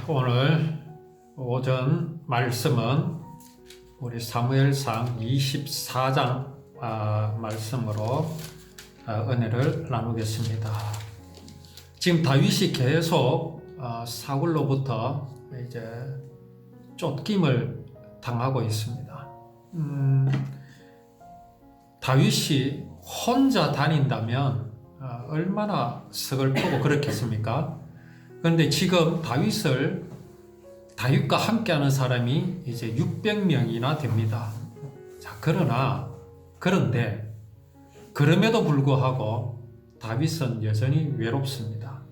오늘 오전 말씀은 우리 사무엘상 24장 말씀으로 은혜를 나누겠습니다. 지금 다윗이 계속 사울로부터 이제 쫓김을 당하고 있습니다. 다윗이 혼자 다닌다면 얼마나 서글프고 그렇겠습니까? 그런데 지금 다윗과 함께하는 사람이 이제 600명이나 됩니다. 자, 그런데 그럼에도 불구하고 다윗은 여전히 외롭습니다.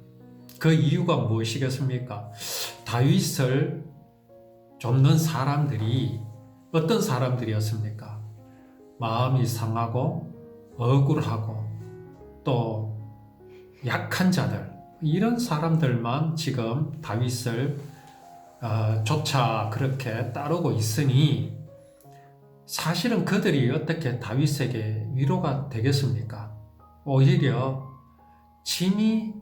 그 이유가 무엇이겠습니까? 다윗을 쫓는 사람들이 어떤 사람들이었습니까? 마음이 상하고 억울하고 또 약한 자들, 이런 사람들만 지금 다윗을 조차 그렇게 따르고 있으니 사실은 그들이 어떻게 다윗에게 위로가 되겠습니까? 오히려 짐이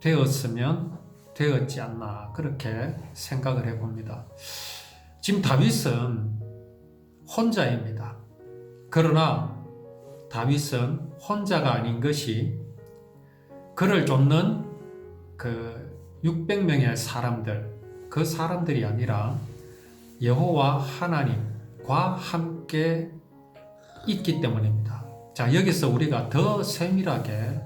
되었으면 되었지 않나, 그렇게 생각을 해봅니다. 지금 다윗은 혼자입니다. 그러나 다윗은 혼자가 아닌 것이 그를 쫓는 그 600명의 사람들, 그 사람들이 아니라 여호와 하나님과 함께 있기 때문입니다. 자, 여기서 우리가 더 세밀하게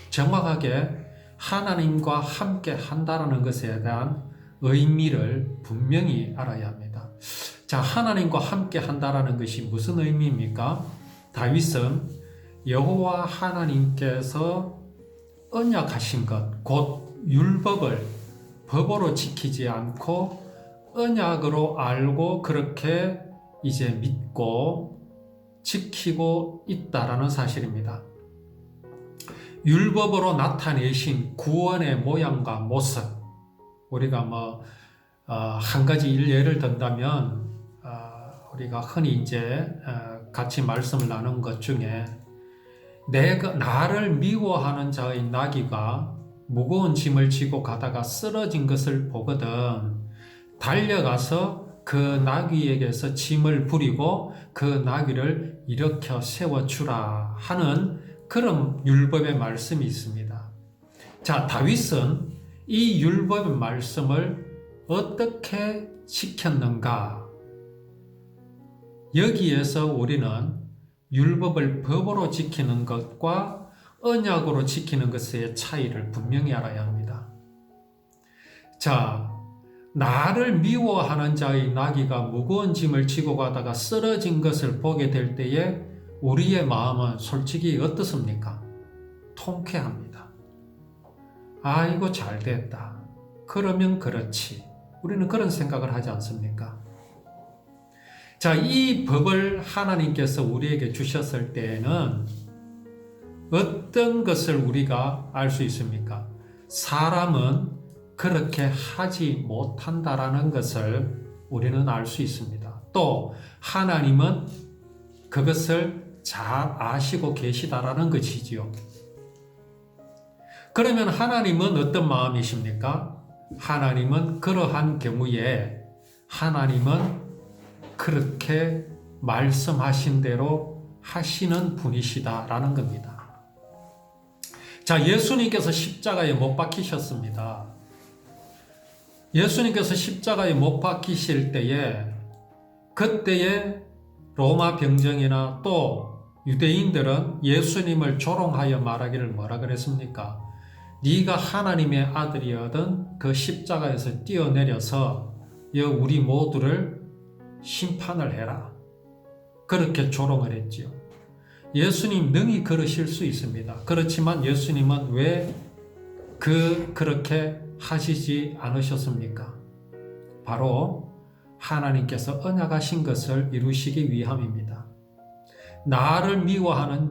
정확하게 하나님과 함께 한다는 것에 대한 의미를 분명히 알아야 합니다. 자, 하나님과 함께 한다는 것이 무슨 의미입니까? 다윗은 여호와 하나님께서 언약하신 것, 곧 율법을 법으로 지키지 않고 언약으로 알고 그렇게 이제 믿고 지키고 있다라는 사실입니다. 율법으로 나타내신 구원의 모양과 모습, 우리가 한 가지 예를 든다면 우리가 흔히 이제 같이 말씀을 나눈 것 중에 나를 미워하는 자의 나귀가 무거운 짐을 지고 가다가 쓰러진 것을 보거든 달려가서 그 나귀에게서 짐을 부리고 그 나귀를 일으켜 세워주라 하는 그런 율법의 말씀이 있습니다. 자, 다윗은 이 율법의 말씀을 어떻게 지켰는가? 여기에서 우리는 율법을 법으로 지키는 것과 언약으로 지키는 것의 차이를 분명히 알아야 합니다. 자, 나를 미워하는 자의 나귀가 무거운 짐을 지고 가다가 쓰러진 것을 보게 될 때에 우리의 마음은 솔직히 어떻습니까? 통쾌합니다. 아이고, 잘 됐다. 그러면 그렇지. 우리는 그런 생각을 하지 않습니까? 자, 이 법을 하나님께서 우리에게 주셨을 때에는 어떤 것을 우리가 알 수 있습니까? 사람은 그렇게 하지 못한다라는 것을 우리는 알 수 있습니다. 또 하나님은 그것을 잘 아시고 계시다라는 것이지요. 그러면 하나님은 어떤 마음이십니까? 하나님은 그러한 경우에 하나님은 그렇게 말씀하신 대로 하시는 분이시다라는 겁니다. 자, 예수님께서 십자가에 못 박히셨습니다. 예수님께서 십자가에 못 박히실 때에 그때에 로마 병정이나 또 유대인들은 예수님을 조롱하여 말하기를 뭐라 그랬습니까? 네가 하나님의 아들이거든 그 십자가에서 뛰어내려서 우리 모두를 심판을 해라. 그렇게 조롱을 했지요. 예수님 능히 그러실 수 있습니다. 그렇지만 예수님은 왜 그렇게 하시지 않으셨습니까? 바로 하나님께서 언약하신 것을 이루시기 위함입니다. 나를 미워하는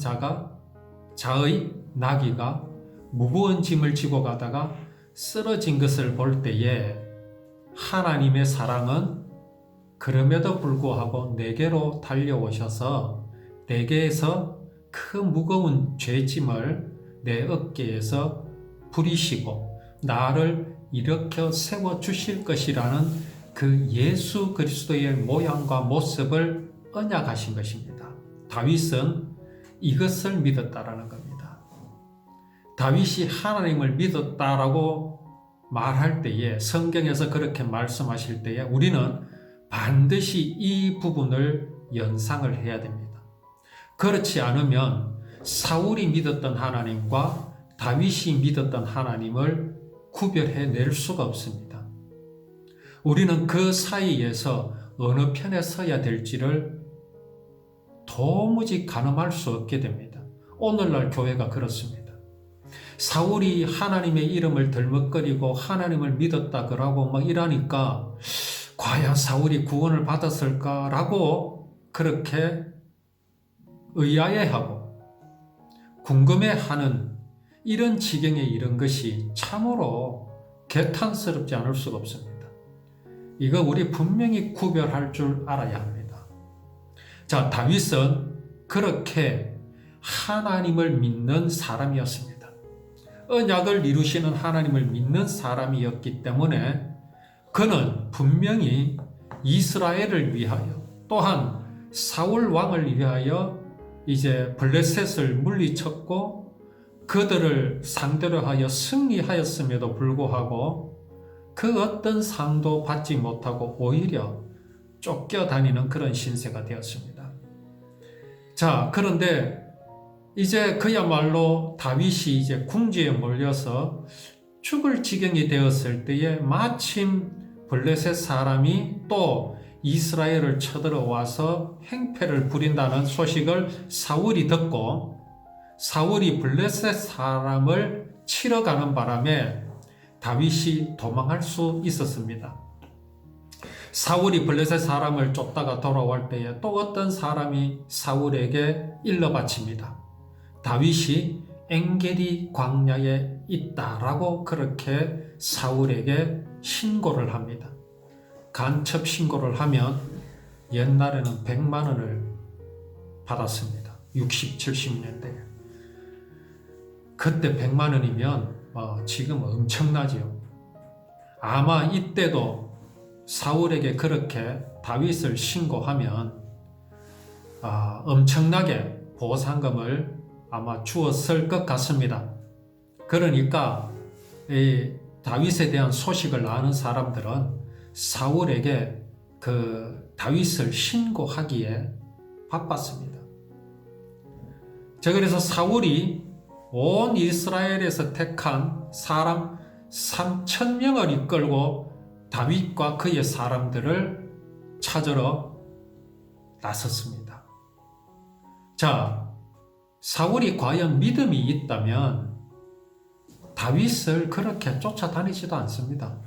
자의 나귀가 무거운 짐을 지고 가다가 쓰러진 것을 볼 때에 하나님의 사랑은 그럼에도 불구하고 내게로 달려오셔서 내게에서 그 무거운 죄짐을 내 어깨에서 부리시고 나를 일으켜 세워 주실 것이라는 그 예수 그리스도의 모양과 모습을 언약하신 것입니다. 다윗은 이것을 믿었다라는 겁니다. 다윗이 하나님을 믿었다라고 말할 때에, 성경에서 그렇게 말씀하실 때에 우리는 반드시 이 부분을 연상을 해야 됩니다. 그렇지 않으면 사울이 믿었던 하나님과 다윗이 믿었던 하나님을 구별해낼 수가 없습니다. 우리는 그 사이에서 어느 편에 서야 될지를 도무지 가늠할 수 없게 됩니다. 오늘날 교회가 그렇습니다. 사울이 하나님의 이름을 덜먹거리고 하나님을 믿었다 그러고 막 이러니까 과연 사울이 구원을 받았을까라고 그렇게 의아해하고 궁금해하는 이런 지경에 이른 것이 참으로 개탄스럽지 않을 수가 없습니다. 이거 우리 분명히 구별할 줄 알아야 합니다. 자, 다윗은 그렇게 하나님을 믿는 사람이었습니다. 언약을 이루시는 하나님을 믿는 사람이었기 때문에 그는 분명히 이스라엘을 위하여 또한 사울 왕을 위하여 이제 블레셋을 물리쳤고 그들을 상대로 하여 승리하였음에도 불구하고 그 어떤 상도 받지 못하고 오히려 쫓겨다니는 그런 신세가 되었습니다. 자, 그런데 이제 그야말로 다윗이 이제 궁지에 몰려서 죽을 지경이 되었을 때에 마침 블레셋 사람이 또 이스라엘을 쳐들어와서 행패를 부린다는 소식을 사울이 듣고 사울이 블레셋 사람을 치러 가는 바람에 다윗이 도망할 수 있었습니다. 사울이 블레셋 사람을 쫓다가 돌아올 때에 또 어떤 사람이 사울에게 일러 바칩니다. 다윗이 엔게디 광야에 있다라고 그렇게 사울에게 신고를 합니다. 간첩 신고를 하면 옛날에는 100만 원을 받았습니다. 60, 70년대에. 그때 100만 원이면 지금 엄청나지요. 아마 이때도 사울에게 그렇게 다윗을 신고하면 엄청나게 보상금을 아마 주었을 것 같습니다. 그러니까 이 다윗에 대한 소식을 아는 사람들은 사울에게 그 다윗을 신고하기에 바빴습니다. 자, 그래서 사울이 온 이스라엘에서 택한 사람 3,000명을 이끌고 다윗과 그의 사람들을 찾으러 나섰습니다. 자, 사울이 과연 믿음이 있다면 다윗을 그렇게 쫓아다니지도 않습니다.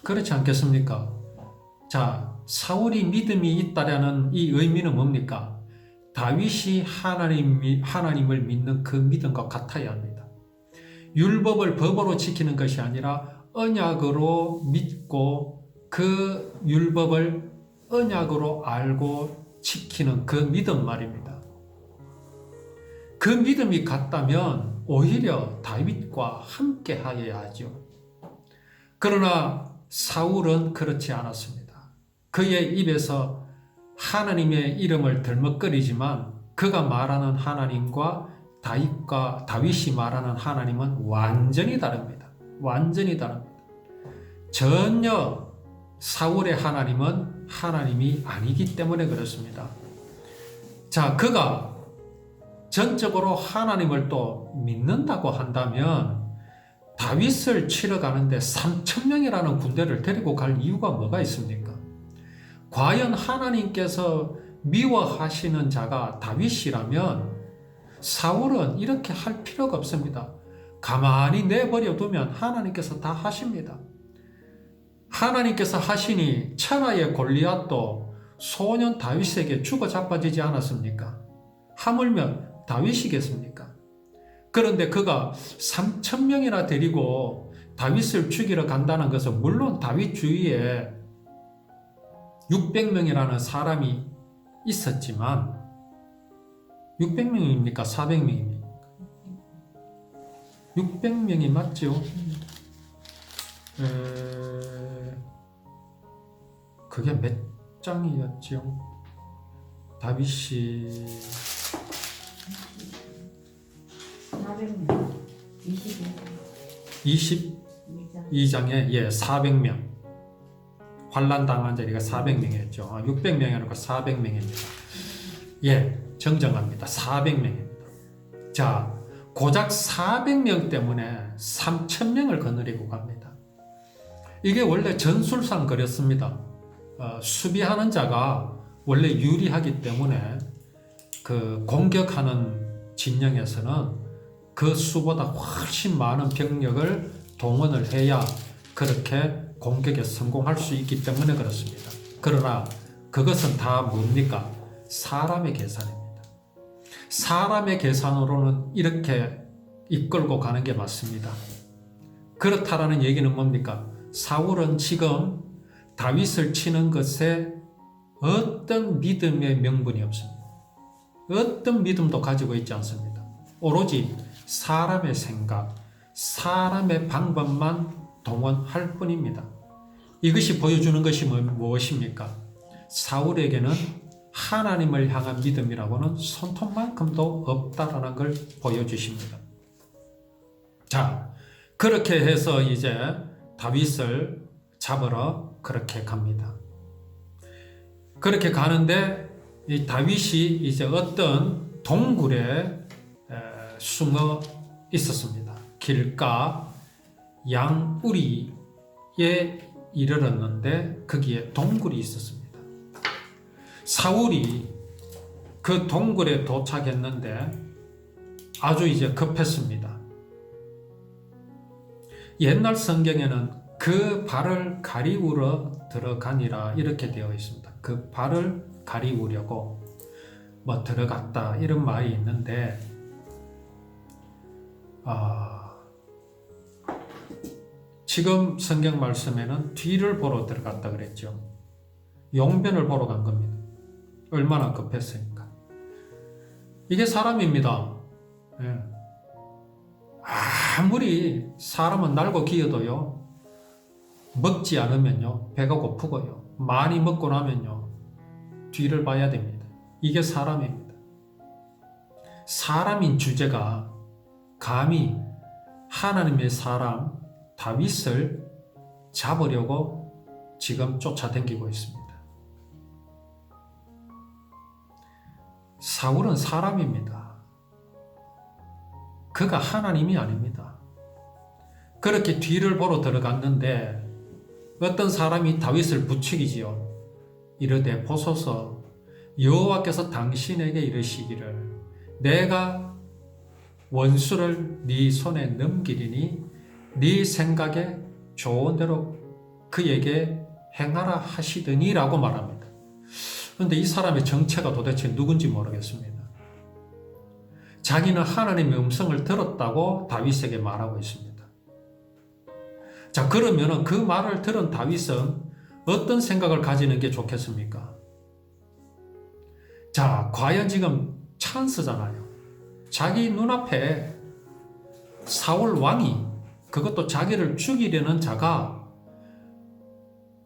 그렇지 않겠습니까? 자, 사울이 믿음이 있다라는 이 의미는 뭡니까? 다윗이 하나님을 믿는 그 믿음과 같아야 합니다. 율법을 법으로 지키는 것이 아니라 언약으로 믿고 그 율법을 언약으로 알고 지키는 그 믿음 말입니다. 그 믿음이 같다면 오히려 다윗과 함께 하여야 하죠. 그러나 사울은 그렇지 않았습니다. 그의 입에서 하나님의 이름을 덜먹거리지만 그가 말하는 하나님과 다윗이 말하는 하나님은 완전히 다릅니다. 완전히 다릅니다. 전혀 사울의 하나님은 하나님이 아니기 때문에 그렇습니다. 자, 그가 전적으로 하나님을 또 믿는다고 한다면 다윗을 치러 가는데 3,000명이라는 군대를 데리고 갈 이유가 뭐가 있습니까? 과연 하나님께서 미워하시는 자가 다윗이라면 사울은 이렇게 할 필요가 없습니다. 가만히 내버려 두면 하나님께서 다 하십니다. 하나님께서 하시니 천하의 골리앗도 소년 다윗에게 죽어 자빠지지 않았습니까? 하물며 다윗이겠습니까? 그런데 그가 3,000명이나 데리고 다윗을 죽이러 간다는 것은 물론 다윗 주위에 600명이라는 사람이 있었지만 600명입니까? 400명입니까? 600명이 맞죠? 그게 몇 장이었죠? 다윗이 400명 22장 22장에 400명 환란 당한 자리가 400명이었죠. 600명이 아니고 400명입니다. 정정합니다. 400명입니다. 자, 고작 400명 때문에 3,000명을 거느리고 갑니다. 이게 원래 전술상 그렇습니다. 수비하는 자가 원래 유리하기 때문에 그 공격하는 진영에서는 그 수보다 훨씬 많은 병력을 동원을 해야 그렇게 공격에 성공할 수 있기 때문에 그렇습니다. 그러나 그것은 다 뭡니까? 사람의 계산입니다. 사람의 계산으로는 이렇게 이끌고 가는 게 맞습니다. 그렇다라는 얘기는 뭡니까? 사울은 지금 다윗을 치는 것에 어떤 믿음의 명분이 없습니다. 어떤 믿음도 가지고 있지 않습니다. 오로지 사람의 생각, 사람의 방법만 동원할 뿐입니다. 이것이 보여주는 것이 무엇입니까? 사울에게는 하나님을 향한 믿음이라고는 손톱만큼도 없다라는 걸 보여주십니다. 자, 그렇게 해서 이제 다윗을 잡으러 그렇게 갑니다. 그렇게 가는데 이 다윗이 이제 어떤 동굴에 숨어 있었습니다. 길가 양우리에 이르렀는데 거기에 동굴이 있었습니다. 사울이 그 동굴에 도착했는데 아주 이제 급했습니다. 옛날 성경에는 그 발을 가리우러 들어가니라 이렇게 되어 있습니다. 그 발을 가리우려고 들어갔다 이런 말이 있는데 지금 성경 말씀에는 뒤를 보러 들어갔다 그랬죠. 용변을 보러 간 겁니다. 얼마나 급했으니까. 이게 사람입니다. 아무리 사람은 날고 기어도요, 먹지 않으면요, 배가 고프고요, 많이 먹고 나면요, 뒤를 봐야 됩니다. 이게 사람입니다. 사람인 주제가 감히 하나님의 사람 다윗을 잡으려고 지금 쫓아다니고 있습니다. 사울은 사람입니다. 그가 하나님이 아닙니다. 그렇게 뒤를 보러 들어갔는데 어떤 사람이 다윗을 부추기지요. 이르되 보소서 여호와께서 당신에게 이르시기를 내가 원수를 네 손에 넘기리니 네 생각에 좋은 대로 그에게 행하라 하시더니라고 말합니다. 그런데 이 사람의 정체가 도대체 누군지 모르겠습니다. 자기는 하나님의 음성을 들었다고 다윗에게 말하고 있습니다. 자, 그러면 그 말을 들은 다윗은 어떤 생각을 가지는 게 좋겠습니까? 자, 과연 지금 찬스잖아요. 자기 눈앞에 사울 왕이, 그것도 자기를 죽이려는 자가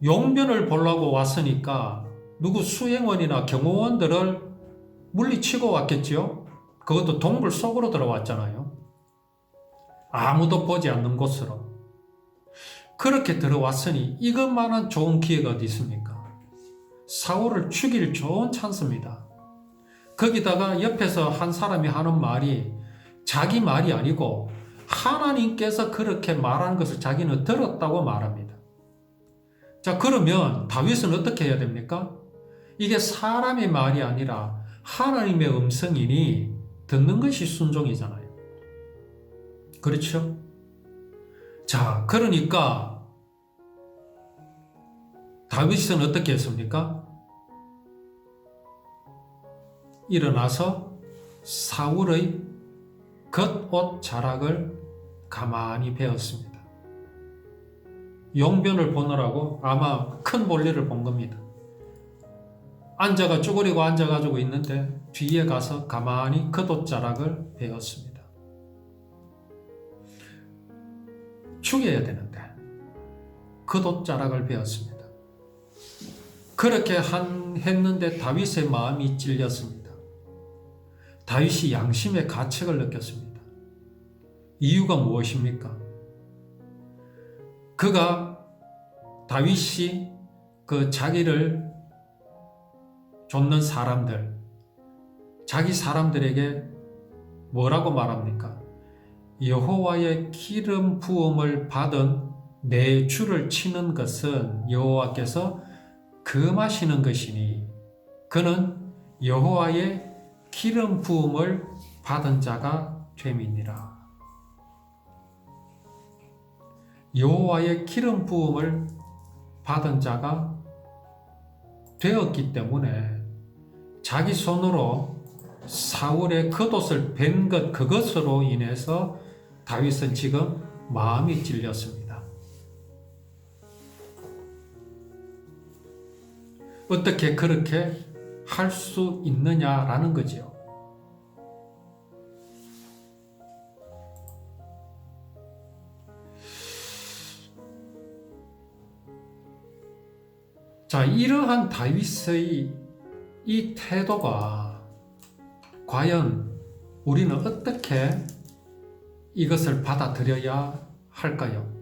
용변을 보려고 왔으니까 누구 수행원이나 경호원들을 물리치고 왔겠지요? 그것도 동굴 속으로 들어왔잖아요. 아무도 보지 않는 곳으로. 그렇게 들어왔으니 이것만한 좋은 기회가 어디 있습니까? 사울을 죽일 좋은 찬스입니다. 거기다가 옆에서 한 사람이 하는 말이 자기 말이 아니고 하나님께서 그렇게 말한 것을 자기는 들었다고 말합니다. 자, 그러면 다윗은 어떻게 해야 됩니까? 이게 사람의 말이 아니라 하나님의 음성이니 듣는 것이 순종이잖아요. 그렇죠? 자, 그러니까 다윗은 어떻게 했습니까? 일어나서 사울의 겉옷 자락을 가만히 베었습니다. 용변을 보느라고 아마 큰 볼일을 본 겁니다. 쭈그리고 앉아가지고 있는데 뒤에 가서 가만히 겉옷 자락을 베었습니다. 죽여야 되는데 겉옷자락을 베었습니다. 그렇게 했는데 다윗의 마음이 찔렸습니다. 다윗이 양심의 가책을 느꼈습니다. 이유가 무엇입니까? 다윗이 그 자기를 좇는 사람들, 자기 사람들에게 뭐라고 말합니까? 여호와의 기름 부음을 받은 내 주를 치는 것은 여호와께서 금하시는 것이니 그는 여호와의 기름 부음을 받은 자가 됨이니라. 여호와의 기름 부음을 받은 자가 되었기 때문에 자기 손으로 사울의 겉옷을 벤 것, 그것으로 인해서 다윗은 지금 마음이 찔렸습니다. 어떻게 그렇게 할 수 있느냐라는 거죠. 자, 이러한 다윗의 이 태도가 과연 우리는 어떻게 이것을 받아들여야 할까요?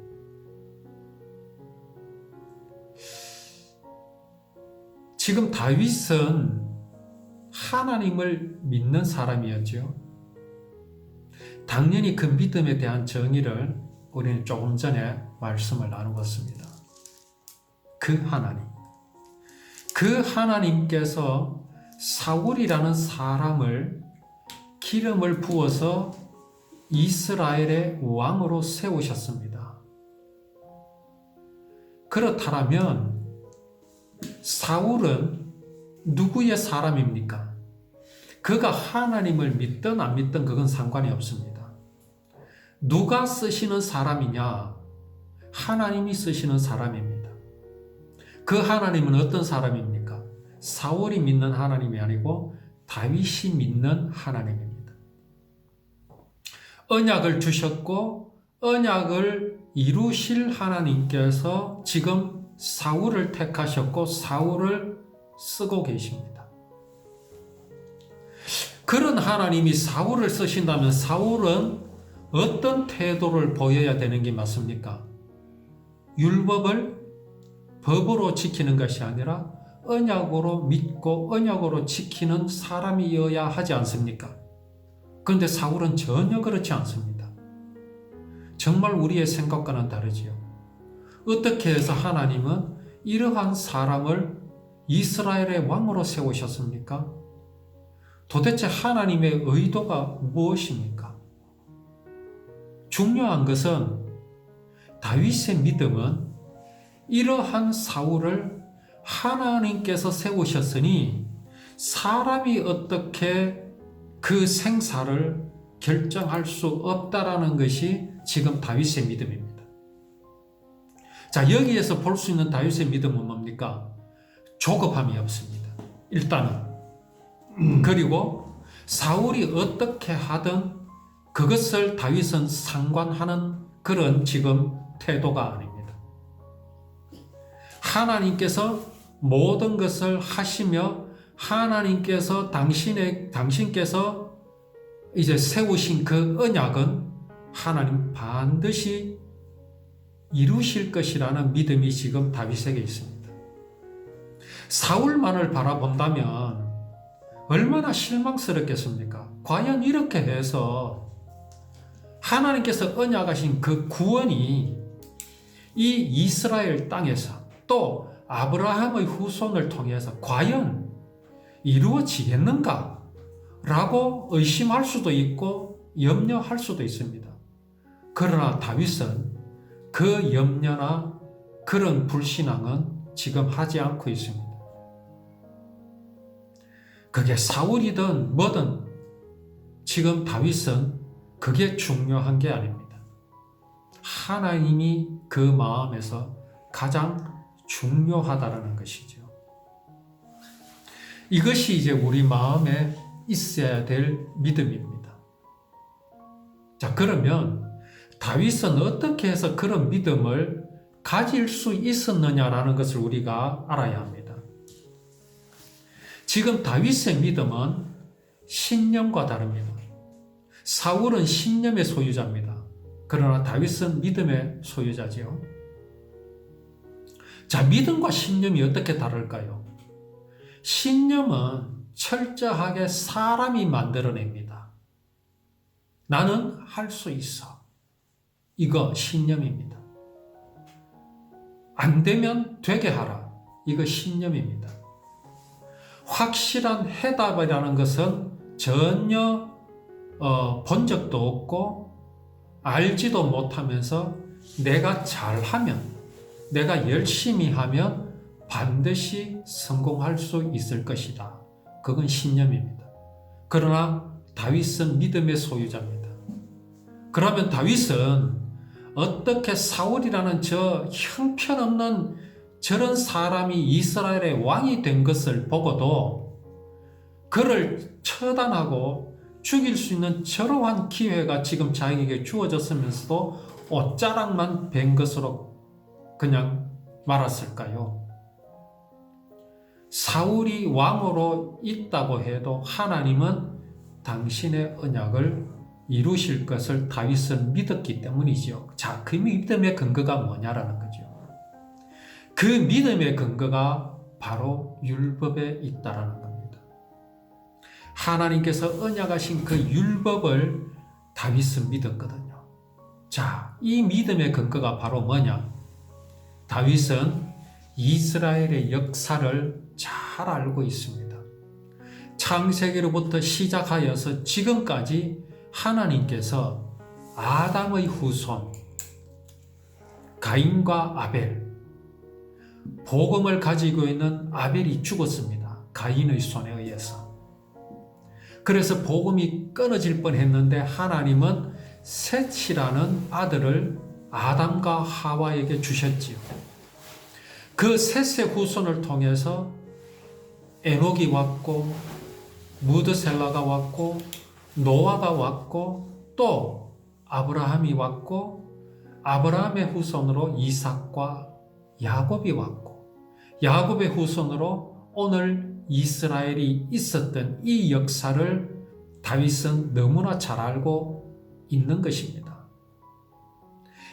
지금 다윗은 하나님을 믿는 사람이었죠. 당연히 그 믿음에 대한 정의를 우리는 조금 전에 말씀을 나누었습니다. 그 하나님께서 사울이라는 사람을 기름을 부어서 이스라엘의 왕으로 세우셨습니다. 그렇다면 사울은 누구의 사람입니까? 그가 하나님을 믿든 안 믿든 그건 상관이 없습니다. 누가 쓰시는 사람이냐? 하나님이 쓰시는 사람입니다. 그 하나님은 어떤 사람입니까? 사울이 믿는 하나님이 아니고 다윗이 믿는 하나님입니다. 언약을 주셨고 언약을 이루실 하나님께서 지금 사울을 택하셨고 사울을 쓰고 계십니다. 그런 하나님이 사울을 쓰신다면 사울은 어떤 태도를 보여야 되는 게 맞습니까? 율법을 법으로 지키는 것이 아니라 언약으로 믿고 언약으로 지키는 사람이어야 하지 않습니까? 그런데 사울은 전혀 그렇지 않습니다. 정말 우리의 생각과는 다르지요. 어떻게 해서 하나님은 이러한 사람을 이스라엘의 왕으로 세우셨습니까? 도대체 하나님의 의도가 무엇입니까? 중요한 것은 다윗의 믿음은 이러한 사울을 하나님께서 세우셨으니 사람이 어떻게 그 생사를 결정할 수 없다라는 것이 지금 다윗의 믿음입니다. 자, 여기에서 볼 수 있는 다윗의 믿음은 뭡니까? 조급함이 없습니다. 일단은. 그리고 사울이 어떻게 하든 그것을 다윗은 상관하는 그런 지금 태도가 아닙니다. 하나님께서 모든 것을 하시며 하나님께서 당신께서 이제 세우신 그 언약은 하나님 반드시 이루실 것이라는 믿음이 지금 다윗에게 있습니다. 사울만을 바라본다면 얼마나 실망스럽겠습니까? 과연 이렇게 해서 하나님께서 언약하신 그 구원이 이 이스라엘 땅에서 또 아브라함의 후손을 통해서 과연 이루어지겠는가? 라고 의심할 수도 있고 염려할 수도 있습니다. 그러나 다윗은 그 염려나 그런 불신앙은 지금 하지 않고 있습니다. 그게 사울이든 뭐든 지금 다윗은 그게 중요한 게 아닙니다. 하나님이 그 마음에서 가장 중요하다라는 것이죠. 이것이 이제 우리 마음에 있어야 될 믿음입니다. 자, 그러면 다윗은 어떻게 해서 그런 믿음을 가질 수 있었느냐라는 것을 우리가 알아야 합니다. 지금 다윗의 믿음은 신념과 다릅니다. 사울은 신념의 소유자입니다. 그러나 다윗은 믿음의 소유자지요. 자, 믿음과 신념이 어떻게 다를까요? 신념은 철저하게 사람이 만들어냅니다. 나는 할 수 있어. 이거 신념입니다. 안 되면 되게 하라. 이거 신념입니다. 확실한 해답이라는 것은 전혀 본 적도 없고 알지도 못하면서 내가 잘하면, 내가 열심히 하면 반드시 성공할 수 있을 것이다. 그건 신념입니다. 그러나 다윗은 믿음의 소유자입니다. 그러면 다윗은 어떻게 사울이라는 저 형편없는 저런 사람이 이스라엘의 왕이 된 것을 보고도 그를 처단하고 죽일 수 있는 저러한 기회가 지금 자기에게 주어졌으면서도 옷자락만 벤 것으로 그냥 말았을까요? 사울이 왕으로 있다고 해도 하나님은 당신의 언약을 이루실 것을 다윗은 믿었기 때문이지요. 자, 그 믿음의 근거가 뭐냐라는 거죠. 그 믿음의 근거가 바로 율법에 있다라는 겁니다. 하나님께서 언약하신 그 율법을 다윗은 믿었거든요. 자, 이 믿음의 근거가 바로 뭐냐? 다윗은 이스라엘의 역사를 잘 알고 있습니다. 창세기로부터 시작하여서 지금까지 하나님께서 아담의 후손 가인과 아벨, 복음을 가지고 있는 아벨이 죽었습니다. 가인의 손에 의해서. 그래서 복음이 끊어질 뻔했는데 하나님은 셋이라는 아들을 아담과 하와에게 주셨지요. 그 셋의 후손을 통해서 에녹이 왔고 무드셀라가 왔고 노아가 왔고 또 아브라함이 왔고 아브라함의 후손으로 이삭과 야곱이 왔고 야곱의 후손으로 오늘 이스라엘이 있었던 이 역사를 다윗은 너무나 잘 알고 있는 것입니다.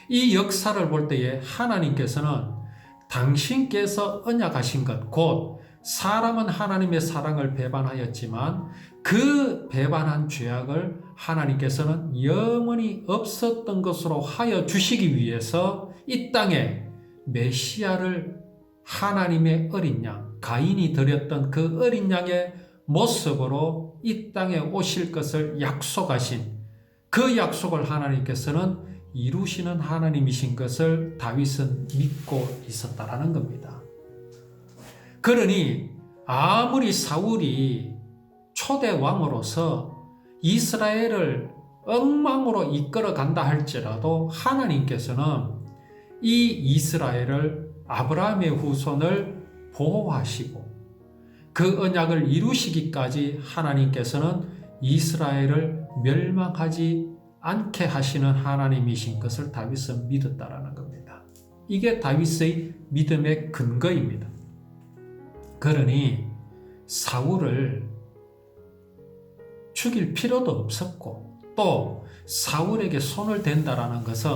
이 역사를 볼 때에 하나님께서는 당신께서 언약하신 것, 곧 사람은 하나님의 사랑을 배반하였지만 그 배반한 죄악을 하나님께서는 영원히 없었던 것으로 하여 주시기 위해서 이 땅에 메시아를 하나님의 어린 양, 가인이 드렸던 그 어린 양의 모습으로 이 땅에 오실 것을 약속하신 그 약속을 하나님께서는 이루시는 하나님이신 것을 다윗은 믿고 있었다라는 겁니다. 그러니 아무리 사울이 초대 왕으로서 이스라엘을 엉망으로 이끌어 간다 할지라도 하나님께서는 이 이스라엘을 아브라함의 후손을 보호하시고 그 언약을 이루시기까지 하나님께서는 이스라엘을 멸망하지 않게 하시는 하나님이신 것을 다윗은 믿었다라는 겁니다. 이게 다윗의 믿음의 근거입니다. 그러니 사울을 죽일 필요도 없었고 또 사울에게 손을 댄다라는 것은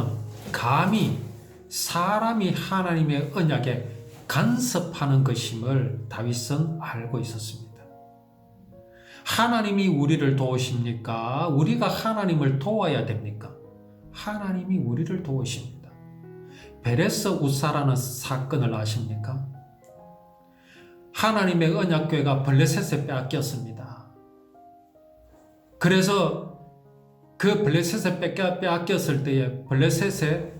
감히 사람이 하나님의 언약에 간섭하는 것임을 다윗은 알고 있었습니다. 하나님이 우리를 도우십니까? 우리가 하나님을 도와야 됩니까? 하나님이 우리를 도우십니다. 베레스 우사라는 사건을 아십니까? 하나님의 언약궤가 블레셋에 빼앗겼습니다. 그래서 그 블레셋에 빼앗겼을 때에 블레셋에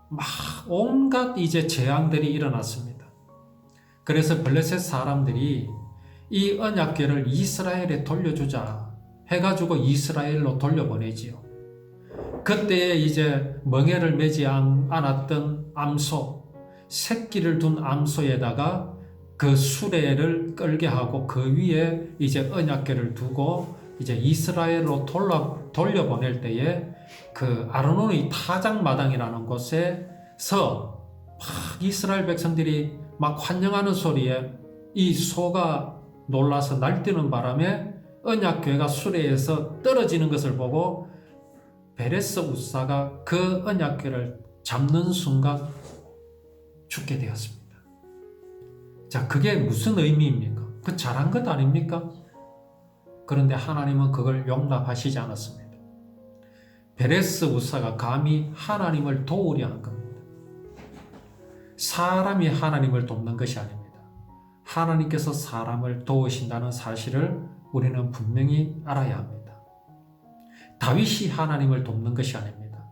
막 온갖 이제 재앙들이 일어났습니다. 그래서 블레셋 사람들이 이 언약궤를 이스라엘에 돌려주자 해가지고 이스라엘로 돌려보내지요. 그때 이제 멍에를 매지 않았던 암소, 새끼를 둔 암소에다가 그 수레를 끌게 하고 그 위에 이제 언약궤를 두고 이제 이스라엘로 돌려보낼 때에 그 아르논의 타작마당이라는 곳에서 막 이스라엘 백성들이 막 환영하는 소리에 이 소가 놀라서 날뛰는 바람에 언약궤가 수레에서 떨어지는 것을 보고 베레스 우사가 그 언약궤를 잡는 순간 죽게 되었습니다. 자, 그게 무슨 의미입니까? 그 잘한 것 아닙니까? 그런데 하나님은 그걸 용납하시지 않았습니다. 베레스 우사가 감히 하나님을 도우려 한 겁니다. 사람이 하나님을 돕는 것이 아닙니다. 하나님께서 사람을 도우신다는 사실을 우리는 분명히 알아야 합니다. 다윗이 하나님을 돕는 것이 아닙니다.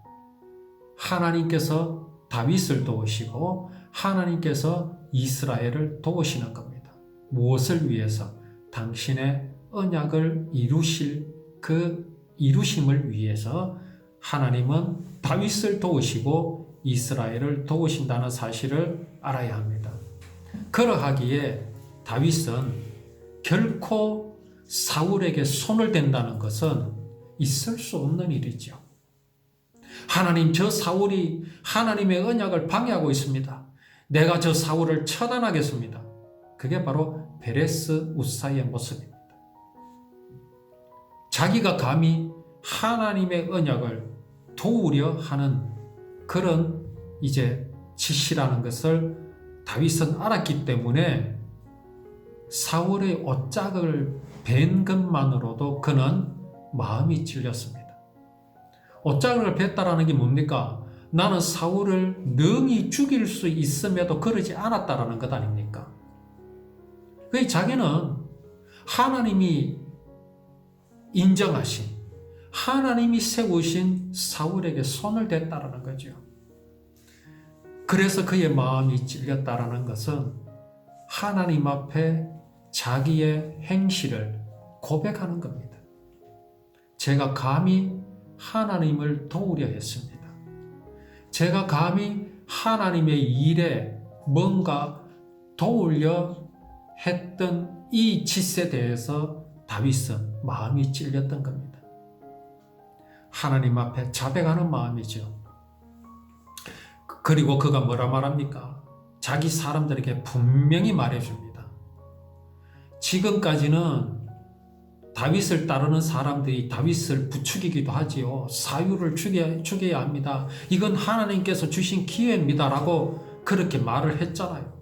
하나님께서 다윗을 도우시고 하나님께서 이스라엘을 도우시는 겁니다. 무엇을 위해서? 당신의 언약을 이루실 그 이루심을 위해서 하나님은 다윗을 도우시고 이스라엘을 도우신다는 사실을 알아야 합니다. 그러하기에 다윗은 결코 사울에게 손을 댄다는 것은 있을 수 없는 일이죠. 하나님, 저 사울이 하나님의 언약을 방해하고 있습니다. 내가 저 사울을 처단하겠습니다. 그게 바로 베레스 우사의 모습입니다. 자기가 감히 하나님의 언약을 도우려 하는 그런 이제 짓이라는 것을 다윗은 알았기 때문에 사울의 옷짝을 벤 것만으로도 그는 마음이 찔렸습니다. 옷짝을 뱉다라는 게 뭡니까? 나는 사울을 능히 죽일 수 있음에도 그러지 않았다라는 것 아닙니까? 그 자기는 하나님이 인정하신, 하나님이 세우신 사울에게 손을 댔다라는 거죠. 그래서 그의 마음이 찔렸다라는 것은 하나님 앞에 자기의 행실을 고백하는 겁니다. 제가 감히 하나님을 도우려 했습니다. 제가 감히 하나님의 일에 뭔가 도우려 했던 이 짓에 대해서 다윗은 마음이 찔렸던 겁니다. 하나님 앞에 자백하는 마음이죠. 그리고 그가 뭐라 말합니까? 자기 사람들에게 분명히 말해줍니다. 지금까지는 다윗을 따르는 사람들이 다윗을 부추기기도 하지요. 사울을 죽여야 합니다. 이건 하나님께서 주신 기회입니다. 라고 그렇게 말을 했잖아요.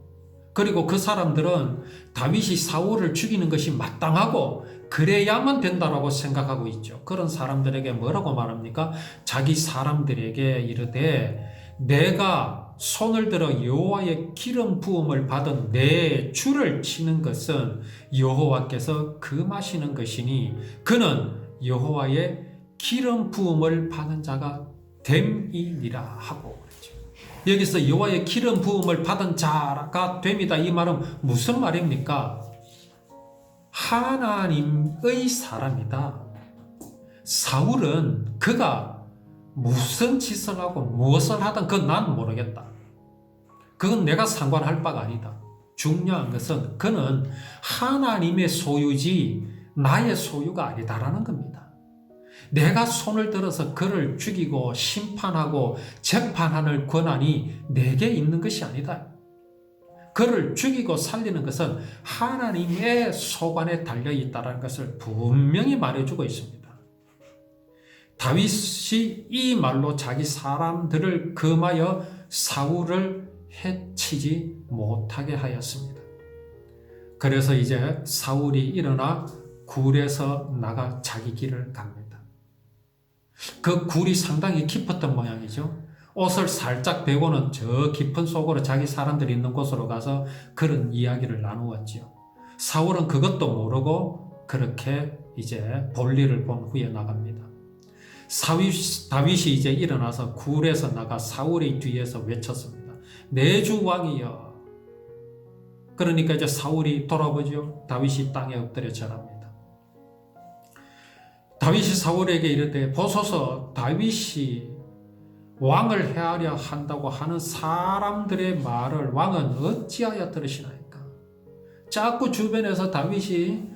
그리고 그 사람들은 다윗이 사울을 죽이는 것이 마땅하고 그래야만 된다라고 생각하고 있죠. 그런 사람들에게 뭐라고 말합니까? 자기 사람들에게 이르되 내가 손을 들어 여호와의 기름 부음을 받은 내 주를 치는 것은 여호와께서 금하시는 것이니 그는 여호와의 기름 부음을 받은 자가 됨이니라 하고 그랬죠. 여기서 여호와의 기름 부음을 받은 자가 됨이다. 이 말은 무슨 말입니까? 하나님의 사람이다. 사울은 그가 무슨 짓을 하고 무엇을 하든 그건 난 모르겠다. 그건 내가 상관할 바가 아니다. 중요한 것은 그는 하나님의 소유지 나의 소유가 아니다라는 겁니다. 내가 손을 들어서 그를 죽이고 심판하고 재판하는 권한이 내게 있는 것이 아니다. 그를 죽이고 살리는 것은 하나님의 소관에 달려있다는 것을 분명히 말해주고 있습니다. 다윗이 이 말로 자기 사람들을 금하여 사울을 해치지 못하게 하였습니다. 그래서 이제 사울이 일어나 굴에서 나가 자기 길을 갑니다. 그 굴이 상당히 깊었던 모양이죠. 옷을 살짝 베고는 저 깊은 속으로 자기 사람들이 있는 곳으로 가서 그런 이야기를 나누었지요. 사울은 그것도 모르고 그렇게 이제 볼일을 본 후에 나갑니다. 다윗이 이제 일어나서 굴에서 나가 사울의 뒤에서 외쳤습니다. 내 주 왕이여. 그러니까 이제 사울이 돌아보죠. 다윗이 땅에 엎드려 절합니다. 다윗이 사울에게 이르되 보소서 다윗이 왕을 해하려 한다고 하는 사람들의 말을 왕은 어찌하여 들으시나이까? 자꾸 주변에서 다윗이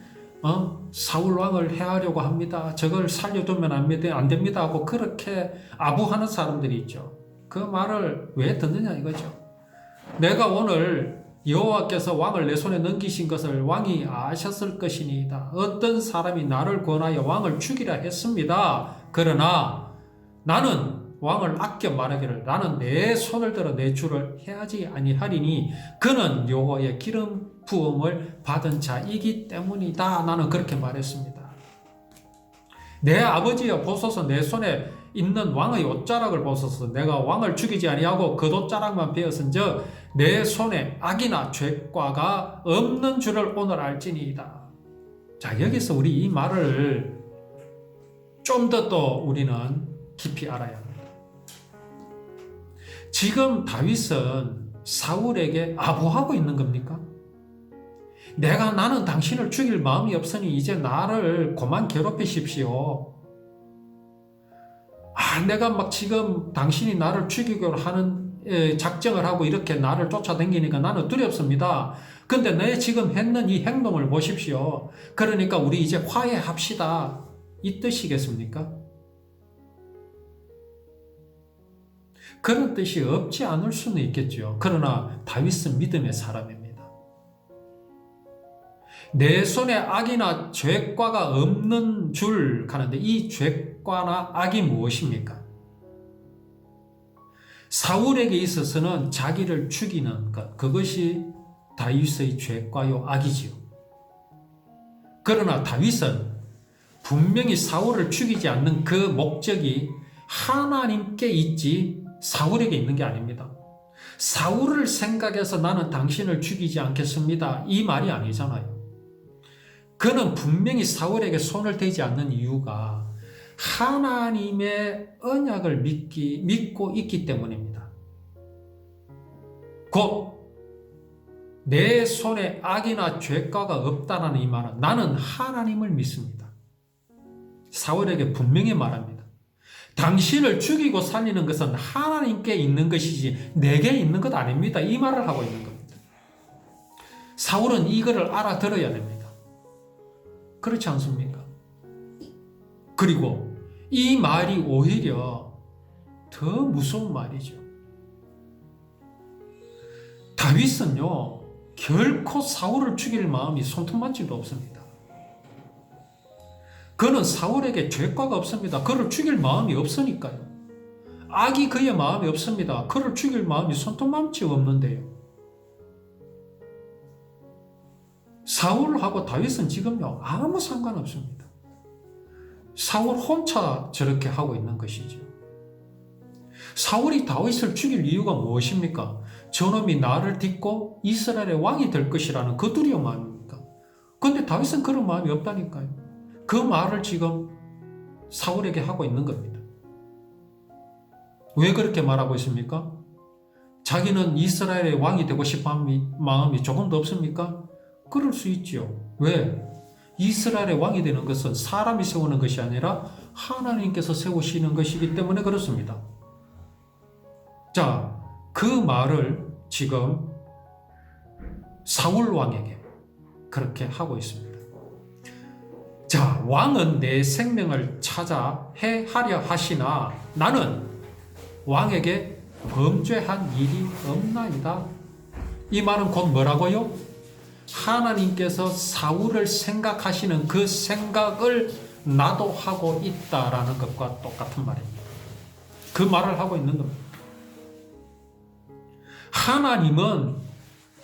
사울 왕을 해하려고 합니다. 저걸 살려두면 안 됩니다 하고 그렇게 아부하는 사람들이 있죠. 그 말을 왜 듣느냐 이거죠. 내가 오늘 여호와께서 왕을 내 손에 넘기신 것을 왕이 아셨을 것이니이다. 어떤 사람이 나를 권하여 왕을 죽이라 했습니다. 그러나 나는 왕을 아껴 말하기를 나는 내 손을 들어 내 주를 해하지 아니하리니 그는 여호와의 기름 부음을 받은 자이기 때문이다. 나는 그렇게 말했습니다. 내 아버지여 보소서 내 손에 있는 왕의 옷자락을 보소서 내가 왕을 죽이지 아니하고 그 옷자락만 베었은즉 내 손에 악이나 죄과가 없는 줄을 오늘 알지니이다. 자, 여기서 우리 이 말을 좀 더 또 우리는 깊이 알아야 합니다. 지금 다윗은 사울에게 아부하고 있는 겁니까? 나는 당신을 죽일 마음이 없으니 이제 나를 그만 괴롭히십시오. 내가 막 지금 당신이 나를 죽이기로 하는 작정을 하고 이렇게 나를 쫓아다니니까 나는 두렵습니다. 근데 내 지금 했는 이 행동을 보십시오. 그러니까 우리 이제 화해합시다. 이 뜻이겠습니까? 그런 뜻이 없지 않을 수는 있겠죠. 그러나 다윗은 믿음의 사람입니다. 내 손에 악이나 죄과가 없는 줄 가는데 이 죄과나 악이 무엇입니까? 사울에게 있어서는 자기를 죽이는 것, 그것이 다윗의 죄과요 악이지요. 그러나 다윗은 분명히 사울을 죽이지 않는 그 목적이 하나님께 있지 사울에게 있는 게 아닙니다. 사울을 생각해서 나는 당신을 죽이지 않겠습니다. 이 말이 아니잖아요. 그는 분명히 사울에게 손을 대지 않는 이유가 하나님의 언약을 믿고 있기 때문입니다. 곧 내 손에 악이나 죄과가 없다는 이 말은 나는 하나님을 믿습니다. 사울에게 분명히 말합니다. 당신을 죽이고 살리는 것은 하나님께 있는 것이지 내게 있는 것 아닙니다. 이 말을 하고 있는 겁니다. 사울은 이거를 알아들어야 됩니다. 그렇지 않습니까? 그리고 이 말이 오히려 더 무서운 말이죠. 다윗은요, 결코 사울을 죽일 마음이 손톱만치도 없습니다. 그는 사울에게 죄과가 없습니다. 그를 죽일 마음이 없으니까요. 악이 그의 마음이 없습니다. 그를 죽일 마음이 손톱만치 없는데요. 사울하고 다윗은 지금요 아무 상관없습니다. 사울 혼자 저렇게 하고 있는 것이죠. 사울이 다윗을 죽일 이유가 무엇입니까? 저놈이 나를 딛고 이스라엘의 왕이 될 것이라는 그 두려움 아닙니까? 그런데 다윗은 그런 마음이 없다니까요. 그 말을 지금 사울에게 하고 있는 겁니다. 왜 그렇게 말하고 있습니까? 자기는 이스라엘의 왕이 되고 싶은 마음이 조금도 없습니까? 그럴 수 있지요. 왜? 이스라엘의 왕이 되는 것은 사람이 세우는 것이 아니라 하나님께서 세우시는 것이기 때문에 그렇습니다. 자, 그 말을 지금 사울 왕에게 그렇게 하고 있습니다. 자, 왕은 내 생명을 찾아 해하려 하시나 나는 왕에게 범죄한 일이 없나이다. 이 말은 곧 뭐라고요? 하나님께서 사울을 생각하시는 그 생각을 나도 하고 있다라는 것과 똑같은 말입니다. 그 말을 하고 있는 겁니다. 하나님은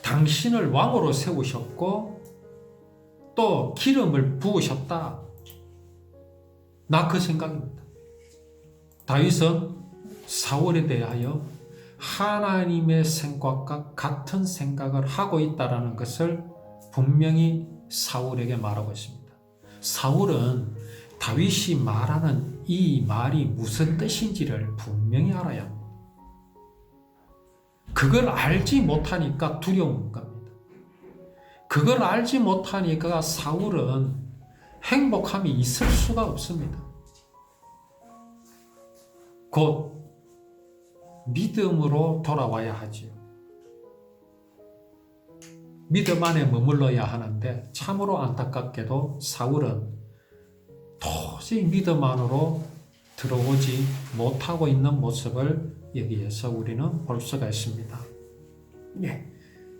당신을 왕으로 세우셨고 또 기름을 부으셨다. 나 그 생각입니다. 다윗은 사울에 대하여 하나님의 생각과 같은 생각을 하고 있다는 것을 분명히 사울에게 말하고 있습니다. 사울은 다윗이 말하는 이 말이 무슨 뜻인지를 분명히 알아야 합니다. 그걸 알지 못하니까 두려운 겁니다. 그걸 알지 못하니까 사울은 행복함이 있을 수가 없습니다. 곧 믿음으로 돌아와야 하지요. 믿음 안에 머물러야 하는데 참으로 안타깝게도 사울은 도저히 믿음 안으로 들어오지 못하고 있는 모습을 여기에서 우리는 볼 수가 있습니다. 예.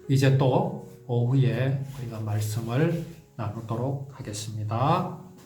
이제 또 오후에 우리가 말씀을 나누도록 하겠습니다.